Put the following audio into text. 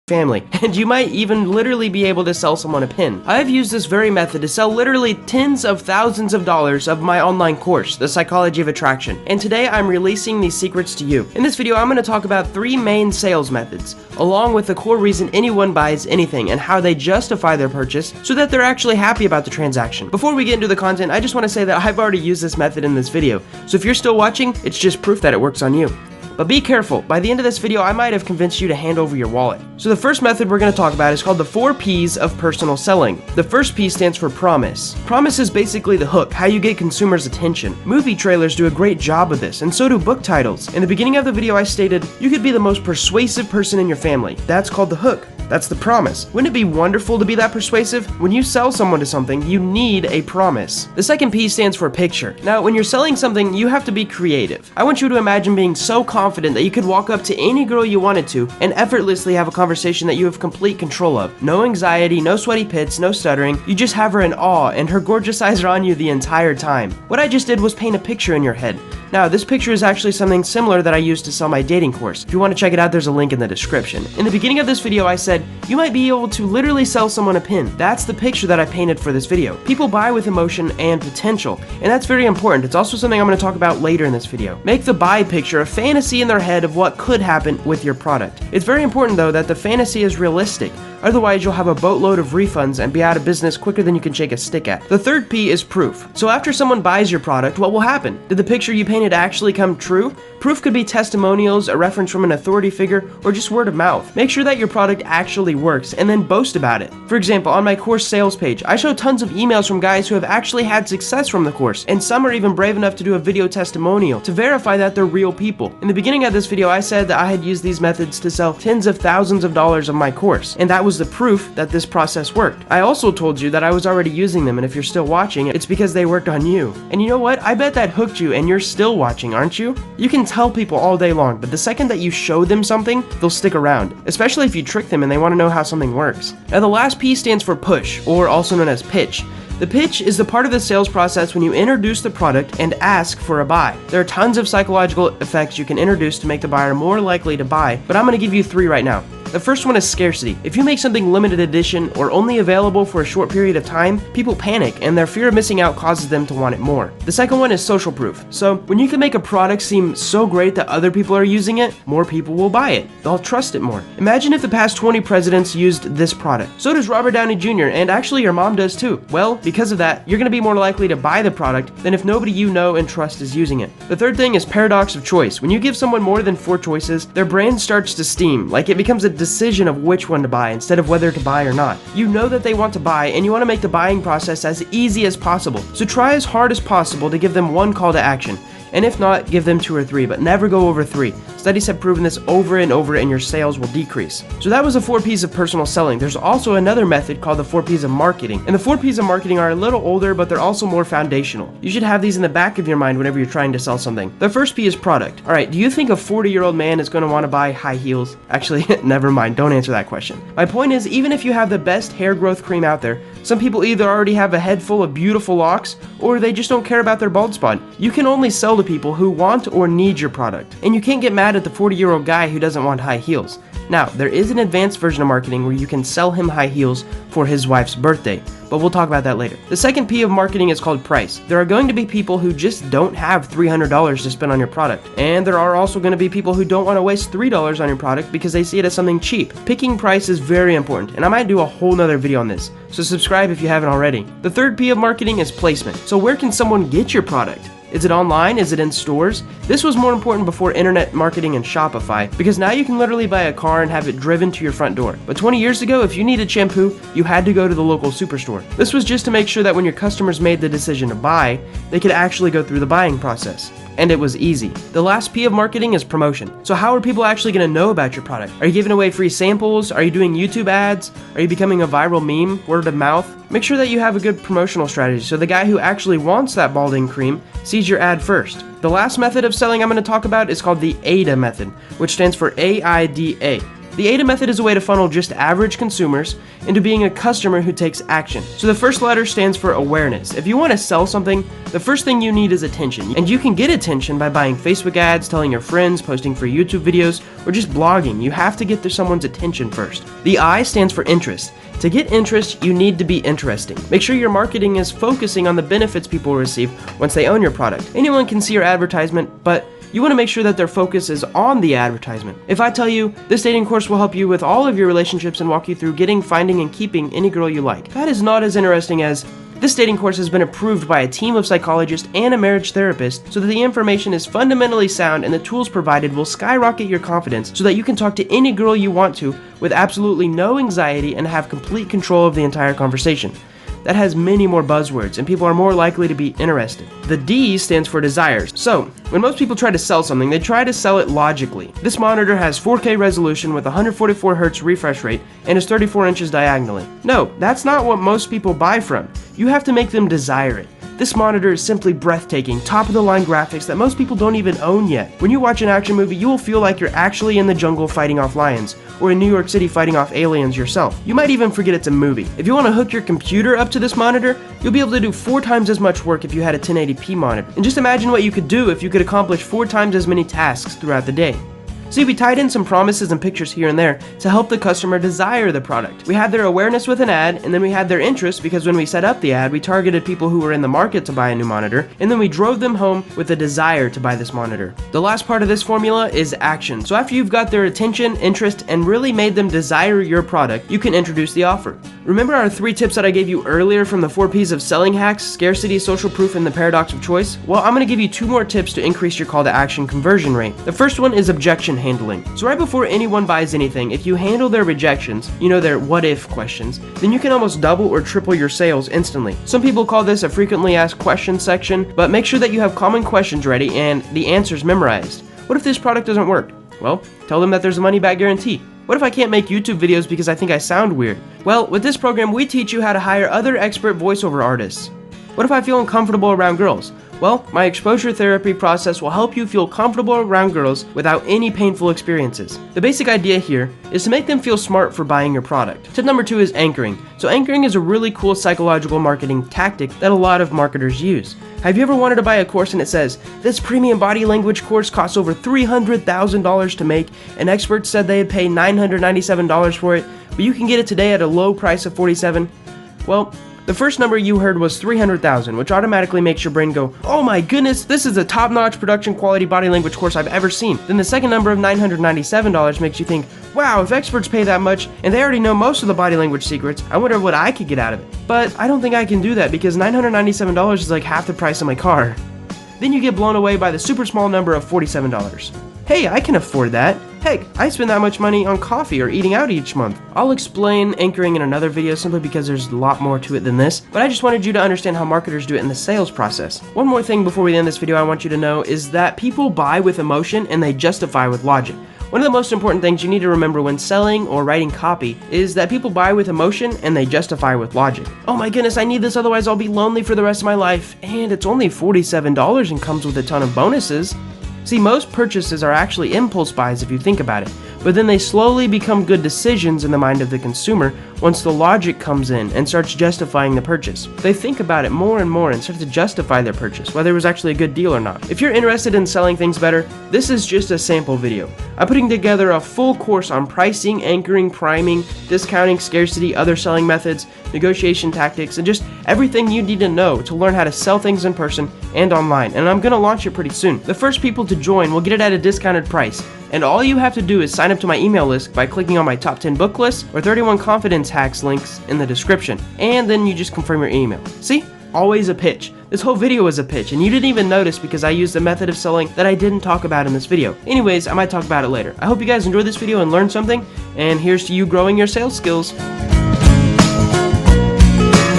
family, and you might even literally be able to sell someone a pin. I have used this very method to sell literally tens of thousands of dollars of my online course, The Psychology of Attraction, and today I'm releasing these secrets to you. In this video, I'm going to talk about 3 main sales methods, along with the core reason anyone buys anything and how they justify their purchase so that they're actually happy about the transaction. Before we get into the content, I just want to say that I've already used this method in this video, so if you're still watching, it's just proof that it works on you. But be careful, by the end of this video I might have convinced you to hand over your wallet. So the first method we're going to talk about is called the 4 P's of personal selling. The first P stands for promise. Promise is basically the hook, how you get consumers' attention. Movie trailers do a great job of this, and so do book titles. In the beginning of the video I stated, you could be the most persuasive person in your family. That's called the hook. That's the promise. Wouldn't it be wonderful to be that persuasive? When you sell someone to something, you need a promise. The second P stands for picture. Now, when you're selling something, you have to be creative. I want you to imagine being so confident that you could walk up to any girl you wanted to and effortlessly have a conversation that you have complete control of. No anxiety, no sweaty pits, no stuttering. You just have her in awe and her gorgeous eyes are on you the entire time. What I just did was paint a picture in your head. Now, this picture is actually something similar that I used to sell my dating course. If you want to check it out, there's a link in the description. In the beginning of this video, I said, you might be able to literally sell someone a pin. That's the picture that I painted for this video. People buy with emotion and potential, and that's very important. It's also something I'm going to talk about later in this video. Make the buy picture a fantasy in their head of what could happen with your product. It's very important, though, that the fantasy is realistic. Otherwise, you'll have a boatload of refunds and be out of business quicker than you can shake a stick at. The third P is proof. So after someone buys your product, what will happen? Did the picture you painted actually come true? Proof could be testimonials, a reference from an authority figure, or just word of mouth. Make sure that your product actually works and then boast about it. For example, on my course sales page, I show tons of emails from guys who have actually had success from the course, and some are even brave enough to do a video testimonial to verify that they're real people. In the beginning of this video, I said that I had used these methods to sell tens of thousands of dollars of my course, and that was the proof that this process worked. I also told you that I was already using them, and if you're still watching, it's because they worked on you. And you know what? I bet that hooked you, and you're still watching, aren't you? You can tell people all day long, but the second that you show them something, they'll stick around, especially if you trick them and they want to know how something works. Now, the last P stands for push, or also known as pitch. The pitch is the part of the sales process when you introduce the product and ask for a buy. There are tons of psychological effects you can introduce to make the buyer more likely to buy, but I'm going to give you 3 right now. The first one is scarcity. If you make something limited edition or only available for a short period of time, people panic and their fear of missing out causes them to want it more. The second one is social proof. So when you can make a product seem so great that other people are using it, more people will buy it. They'll trust it more. Imagine if the past 20 presidents used this product. So does Robert Downey Jr., and actually your mom does too. Well, because of that, you're going to be more likely to buy the product than if nobody you know and trust is using it. The third thing is paradox of choice. When you give someone more than 4 choices, their brain starts to steam, like it becomes a decision of which one to buy instead of whether to buy or not. You know that they want to buy, and you want to make the buying process as easy as possible. So try as hard as possible to give them one call to action. And if not, give them 2 or 3, but never go over 3. Studies have proven this over and over, and your sales will decrease. So that was the 4 P's of personal selling. There's also another method called the 4 P's of marketing. And the 4 P's of marketing are a little older, but they're also more foundational. You should have these in the back of your mind whenever you're trying to sell something. The first P is product. Alright, do you think a 40-year-old man is going to want to buy high heels? Actually, never mind, don't answer that question. My point is, even if you have the best hair growth cream out there, some people either already have a head full of beautiful locks, or they just don't care about their bald spot. You can only sell to people who want or need your product. And you can't get mad at the 40-year-old guy who doesn't want high heels. Now, there is an advanced version of marketing where you can sell him high heels for his wife's birthday, but we'll talk about that later. The second P of marketing is called price. There are going to be people who just don't have $300 to spend on your product, and there are also going to be people who don't want to waste $3 on your product because they see it as something cheap. Picking price is very important, and I might do a whole nother video on this, so subscribe if you haven't already. The third P of marketing is placement. So where can someone get your product? Is it online? Is it in stores? This was more important before internet marketing and Shopify, because now you can literally buy a car and have it driven to your front door. But 20 years ago, if you needed shampoo, you had to go to the local superstore. This was just to make sure that when your customers made the decision to buy, they could actually go through the buying process. And it was easy. The last P of marketing is promotion. So how are people actually going to know about your product? Are you giving away free samples? Are you doing YouTube ads? Are you becoming a viral meme? Word of mouth? Make sure that you have a good promotional strategy so the guy who actually wants that balding cream sees your ad first. The last method of selling I'm going to talk about is called the AIDA method, which stands for AIDA. The AIDA method is a way to funnel just average consumers into being a customer who takes action. So the first letter stands for awareness. If you want to sell something, the first thing you need is attention. And you can get attention by buying Facebook ads, telling your friends, posting for YouTube videos, or just blogging. You have to get someone's attention first. The I stands for interest. To get interest, you need to be interesting. Make sure your marketing is focusing on the benefits people will receive once they own your product. Anyone can see your advertisement, but you want to make sure that their focus is on the advertisement. If I tell you, this dating course will help you with all of your relationships and walk you through getting, finding, and keeping any girl you like, that is not as interesting as this dating course has been approved by a team of psychologists and a marriage therapist so that the information is fundamentally sound and the tools provided will skyrocket your confidence so that you can talk to any girl you want to with absolutely no anxiety and have complete control of the entire conversation. That has many more buzzwords, and people are more likely to be interested. The D stands for desires. So, when most people try to sell something, they try to sell it logically. This monitor has 4K resolution with 144 Hz refresh rate and is 34 inches diagonally. No, that's not what most people buy from. You have to make them desire it. This monitor is simply breathtaking, top-of-the-line graphics that most people don't even own yet. When you watch an action movie, you will feel like you're actually in the jungle fighting off lions, or in New York City fighting off aliens yourself. You might even forget it's a movie. If you want to hook your computer up to this monitor, you'll be able to do 4 times as much work if you had a 1080p monitor. And just imagine what you could do if you could accomplish 4 times as many tasks throughout the day. See, we tied in some promises and pictures here and there to help the customer desire the product. We had their awareness with an ad, and then we had their interest because when we set up the ad, we targeted people who were in the market to buy a new monitor, and then we drove them home with a desire to buy this monitor. The last part of this formula is action. So after you've got their attention, interest, and really made them desire your product, you can introduce the offer. Remember our 3 tips that I gave you earlier from the 4 P's of selling hacks, scarcity, social proof, and the paradox of choice? Well, I'm going to give you 2 more tips to increase your call to action conversion rate. The first one is objection handling. So right before anyone buys anything, if you handle their rejections, their what if questions, then you can almost double or triple your sales instantly. Some people call this a frequently asked questions section, but make sure that you have common questions ready and the answers memorized. What if this product doesn't work? Well, tell them that there's a money back guarantee. What if I can't make YouTube videos because I think I sound weird? Well, with this program, we teach you how to hire other expert voiceover artists. What if I feel uncomfortable around girls? Well, my exposure therapy process will help you feel comfortable around girls without any painful experiences. The basic idea here is to make them feel smart for buying your product. Tip number 2 is anchoring. So anchoring is a really cool psychological marketing tactic that a lot of marketers use. Have you ever wanted to buy a course and it says, this premium body language course costs over $300,000 to make, and experts said they'd pay $997 for it, but you can get it today at a low price of $47? Well, the first number you heard was 300,000, which automatically makes your brain go, oh my goodness, this is a top-notch production quality body language course I've ever seen. Then the second number of $997 makes you think, wow, if experts pay that much and they already know most of the body language secrets, I wonder what I could get out of it. But I don't think I can do that because $997 is like half the price of my car. Then you get blown away by the super small number of $47. Hey, I can afford that. Heck, I spend that much money on coffee or eating out each month. I'll explain anchoring in another video simply because there's a lot more to it than this, but I just wanted you to understand how marketers do it in the sales process. One more thing before we end this video I want you to know is that people buy with emotion and they justify with logic. One of the most important things you need to remember when selling or writing copy is that people buy with emotion and they justify with logic. Oh my goodness, I need this otherwise I'll be lonely for the rest of my life, and it's only $47 and comes with a ton of bonuses. See, most purchases are actually impulse buys if you think about it, but then they slowly become good decisions in the mind of the consumer once the logic comes in and starts justifying the purchase. They think about it more and more and start to justify their purchase, whether it was actually a good deal or not. If you're interested in selling things better, this is just a sample video. I'm putting together a full course on pricing, anchoring, priming, discounting, scarcity, other selling methods, negotiation tactics, and just everything you need to know to learn how to sell things in person and online, and I'm gonna launch it pretty soon. The first people to join will get it at a discounted price, and all you have to do is sign up to my email list by clicking on my top 10 book list or 31 confidence hacks links in the description, and then you just confirm your email. See? Always a pitch. This whole video was a pitch, and you didn't even notice because I used a method of selling that I didn't talk about in this video. Anyways, I might talk about it later. I hope you guys enjoyed this video and learned something, and here's to you growing your sales skills.